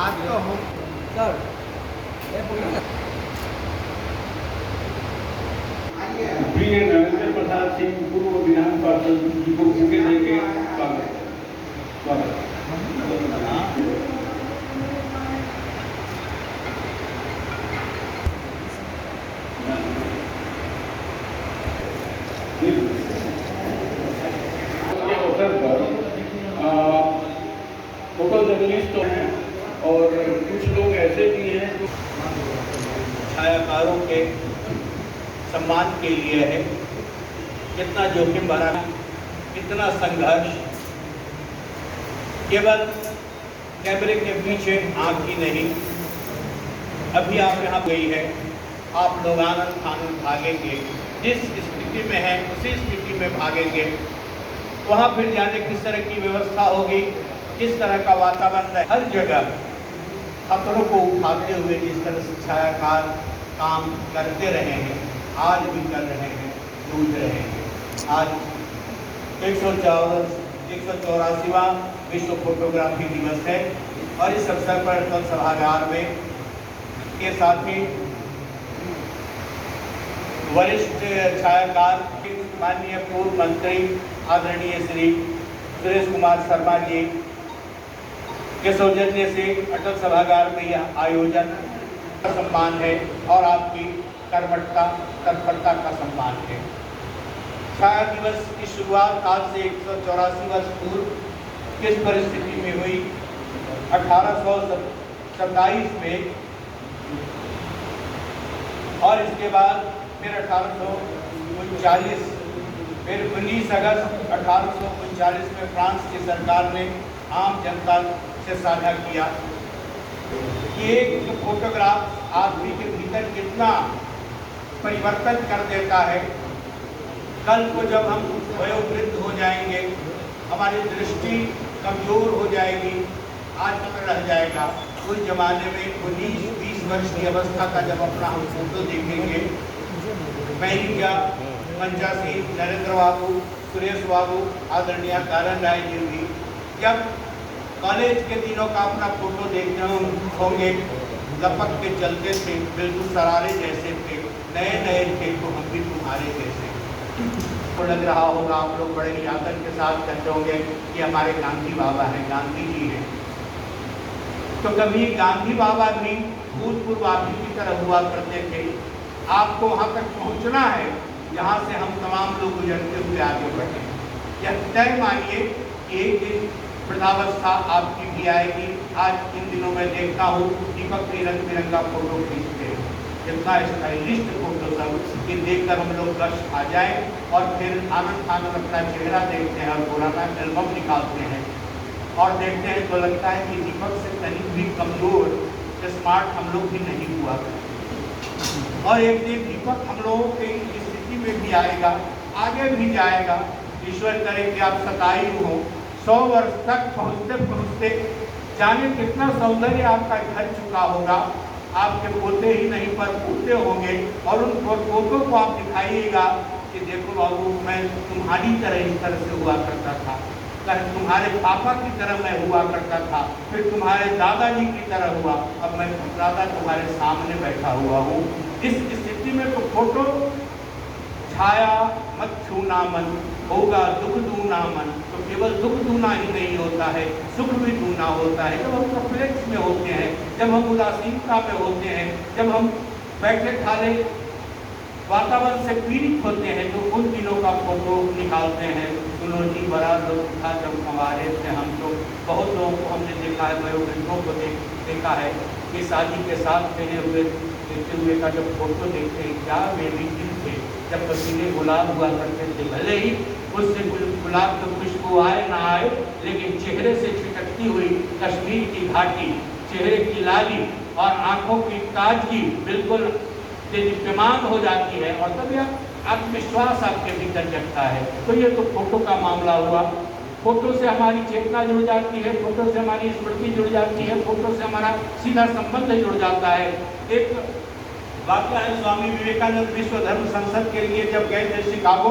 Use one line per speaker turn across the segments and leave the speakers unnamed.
आज तो हम
सर
प्रिय नरेंद्र प्रसाद सिंह पूर्व विधान पार्षद जी को बुके देके स्वागत स्वागत। अवसर पर फोटो जर्नलिस्ट तो हैं और कुछ लोग ऐसे भी हैं जो छायाकारों के सम्मान के लिए है। कितना जोखिम भरा, कितना संघर्ष, केवल कैमरे के पीछे आंख ही नहीं। अभी आप यहाँ गई है, आप लोग आनंद आनंद भागेंगे, जिस स्थिति में है उसी स्थिति में भागेंगे। वहाँ फिर जाने किस तरह की व्यवस्था होगी, किस तरह का वातावरण है। हर जगह खतरों को उठाते हुए जिस तरह से छायाकार काम करते रहे हैं, आज भी कर रहे हैं, जूझ रहे हैं। आज 184वां विश्व फोटोग्राफी दिवस है और इस अवसर पर अटल सभागार में के साथ ही वरिष्ठ छायाकार माननीय पूर्व मंत्री आदरणीय श्री सुरेश कुमार शर्मा जी के सौजन्य से अटल सभागार में यह आयोजन का सम्मान है और आपकी कर्मठता तत्परता का सम्मान है। छाया दिवस की शुरुआत आज से 184 वर्ष पूर्व किस परिस्थिति में हुई? 1827 में और इसके बाद फिर 1839, फिर 19 अगस्त 1839 में फ्रांस की सरकार ने आम जनता से साझा किया। ये एक फोटोग्राफ आदमी के भीतर कितना परिवर्तन कर देता है। कल को जब हम वयोवृद्ध हो जाएंगे, हमारी दृष्टि कमजोर हो जाएगी, आज तक रह जाएगा। उस जमाने में 19-20 वर्ष की अवस्था का जब अपना हम फोटो देखेंगे, मैं ही क्या, मंजा सिंह, नरेंद्र बाबू, सुरेश बाबू, आदरणीय कारण राय जी भी जब कॉलेज के दिनों का अपना फोटो देखते होंगे, लपक के चलते थे, बिल्कुल सरारे जैसे थे, नए नए थे, तो हम भी तुम्हारे जैसे। तो लग रहा होगा आप लोग बड़े ही आदर के साथ कहते होंगे कि हमारे गांधी बाबा हैं, गांधी जी हैं। तो कभी गांधी बाबा भी भूतपूर्व आदमी की तरह हुआ करते थे। आपको वहाँ तक पहुँचना है जहाँ से हम तमाम लोग गुजरते हुए आगे बढ़े। यह तय मानिए कि एक दिन वृद्धावस्था आपकी भी आएगी। आज इन दिनों में देखता हूँ दीपक भी रंग बिरंगा फोटो खींचते हैं, जितना स्टाइलिस्ट फोटो सब कि देखकर हम लोग बस आ जाए और फिर आनंद आनंद अपना चेहरा देखते हैं और पुराना एल्बम निकालते हैं और देखते हैं तो लगता है कि दीपक से कहीं भी कमजोर स्मार्ट हम लोग भी नहीं हुआ करते। और एक दिन दीपक हम लोगों की स्थिति में भी आएगा, आगे भी जाएगा। ईश्वर करे कि आप 27 हो, 100 वर्ष तक पहुँचते पहुँचते जाने कितना सौंदर्य आपका घर चुका होगा। आपके पोते ही नहीं पर पोते होंगे और उन पोतों को आप दिखाइएगा कि देखो बाबू, मैं तुम्हारी तरह इस तरह से हुआ करता था, तुम्हारे पापा की तरह मैं हुआ करता था, फिर तुम्हारे दादाजी की तरह हुआ, अब मैं दादा तुम्हारे सामने बैठा हुआ हूँ। इस स्थिति में तो फोटो छाया मत छूना मन, होगा दुख दूना मन। तो केवल दुख दूना ही नहीं होता है, सुख भी दूना होता है। जब हम कंप्लेक्स में होते हैं, जब हम उदासीनता में होते हैं, जब हम बैठे ठाले वातावरण से पीड़ित होते हैं, तो उन दिनों का फोटो निकालते हैं। सुनो जी, बड़ा दुख था जब हमारे थे हम। तो बहुत लोगों को हमने देखा है, वयोवृद्धों को देखा है कि शादी के साथ पहने हुए देखते हुए का जब फोटो देखते हैं, क्या वे भी दिन थे जब पसीने गुलाब हुआ करते थे। भले ही उससे गुलाब तो खुशबू आए ना आए, लेकिन चेहरे से छिटकती हुई कश्मीर की घाटी, चेहरे की लाली और आंखों की ताजगी बिल्कुल दिव्यमान हो जाती है और तब यह आत्मविश्वास आपके भीतर जगता है। तो ये तो फोटो का मामला हुआ। फोटो से हमारी चेतना जुड़ जाती है, फोटो से हमारी स्मृति जुड़ जाती है, फोटो से हमारा सीधा संबंध जुड़ जाता है। एक वाक़या है, स्वामी विवेकानंद विश्व धर्म संसद के लिए जब गए थे शिकागो,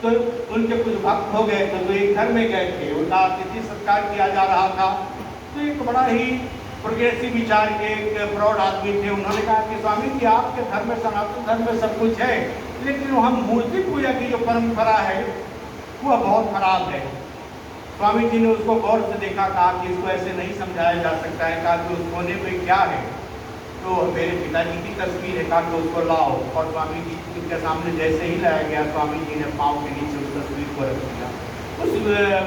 तो उनके कुछ भक्त हो गए थे, तो एक घर में गए थे, उनका अतिथि सत्कार किया जा रहा था। तो एक बड़ा ही प्रोग्रेसिव विचार के एक प्रौढ़ आदमी थे। उन्होंने कहा कि स्वामी जी आपके धर्म में, सनातन धर्म में सब कुछ है, लेकिन हम मूर्ति पूजा की जो परंपरा है वह बहुत खराब है। स्वामी जी ने उसको गौर से देखा, कहा कि इसको ऐसे नहीं समझाया जा सकता है। कहा कि उस कोने में क्या है? तो मेरे पिताजी की तस्वीर है। कहा कि उसको लाओ। और स्वामी जी के सामने जैसे ही लाया गया, स्वामी जी ने पाँव के नीचे उस तस्वीर को रख दिया। उस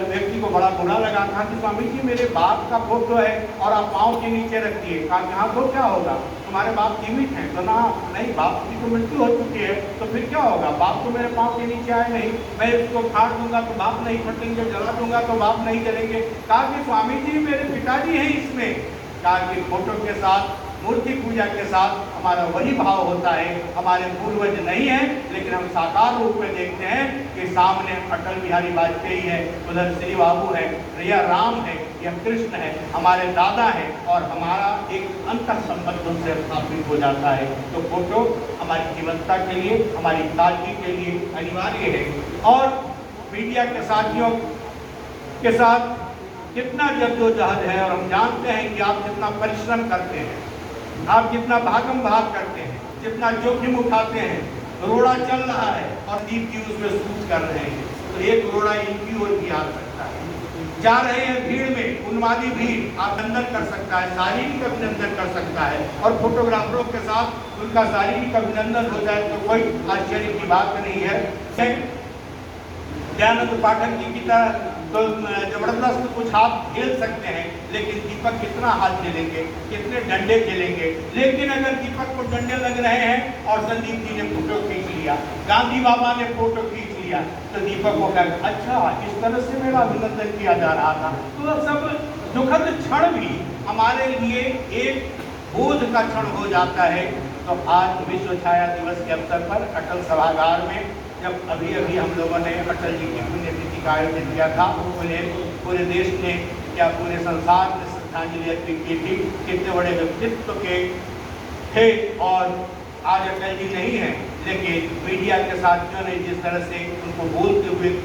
व्यक्ति को बड़ा बुरा लगा। कहा कि स्वामी जी मेरे बाप का फोटो है और आप पाँव के नीचे रख दिए। कहा कि हाँ तो क्या होगा, तुम्हारे बाप जीवित हैं? तो ना, नहीं, बाप की तो मृत्यु हो चुकी है, तो फिर क्या होगा? बाप तो मेरे पाँव के नीचे आए नहीं, मैं इसको फाड़ दूंगा तो बाप नहीं फटेंगे, जला दूंगा तो बाप नहीं जलेंगे। कहा कि स्वामी जी मेरे पिताजी हैं इसमें। कहा कि फोटो के साथ, मूर्ति पूजा के साथ हमारा वही भाव होता है। हमारे पूर्वज नहीं है, लेकिन हम साकार रूप में देखते हैं कि सामने अटल बिहारी वाजपेयी है, उधर श्री बाबू है, यह राम है, यह कृष्ण है, हमारे दादा है, और हमारा एक अंतर संबंध उनसे स्थापित हो जाता है। तो फोटो हमारी जीवंतता के लिए, हमारी ताजगी के लिए अनिवार्य है। और मीडिया के साथियों के साथ कितना जद्दोजहद है, और हम जानते हैं कि आप जितना परिश्रम करते हैं, आप जितना भागम भाग करते हैं, जितना जोखिम उठाते हैं, रोड़ा चल रहा है और दीप जी उसमें सूझ कर रहे हैं, तो एक रोड़ा इनकी ओर भी आ सकता है। जा रहे हैं भीड़ में, उन्मादी भीड़ अभिनंदन कर सकता है, शारीरिक अभिनंदन कर सकता है, और फोटोग्राफरों के साथ उनका शारीरिक अभिनंदन हो जाए तो कोई आश्चर्य की बात नहीं है। दयानंद पाठक जी की तरह तो जबरदस्त कुछ हाथ खेल सकते हैं, लेकिन दीपक कितना हाथ खेलेंगे, कितने डंडे खेलेंगे? लेकिन अगर दीपक को डंडे लग रहे हैं और संदीप जी ने फोटो खींच लिया, गांधी बाबा ने फोटो खींच लिया, तो दीपक को कहा अच्छा इस तरह से मेरा अभिनंदन किया जा रहा था। तो सब दुखद क्षण भी हमारे लिए एक बोध का क्षण हो जाता है। तो आज विश्व छाया दिवस के अवसर पर अटल सभागार में जब अभी हम लोगों ने अटल जी की पुण्यतिथि का आयोजन किया था, उन्हें पूरे देश ने या पूरे संसार ने श्रद्धांजलि अर्पित की थी। कितने बड़े व्यक्तित्व के थे, और आज अटल जी नहीं है, लेकिन मीडिया के साथियों ने जिस तरह से उनको बोलते हुए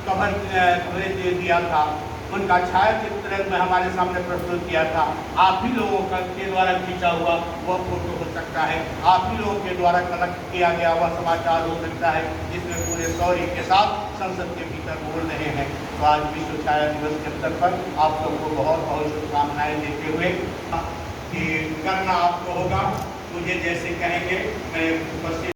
कवरेज दे दिया था, उनका छायाचित्र में हमारे सामने प्रस्तुत किया था। आप ही लोगों के द्वारा खींचा हुआ वह फोटो हो सकता है, आप ही लोगों के द्वारा कलेक्ट किया गया वह समाचार हो सकता है, जिसमें पूरे शौर्य के साथ संसद के भीतर बोल रहे हैं। तो आज विश्व छाया दिवस के अवसर पर आप सबको बहुत बहुत शुभकामनाएं देते हुए कि करना आपको होगा, मुझे जैसे कहेंगे मैं उपस्थित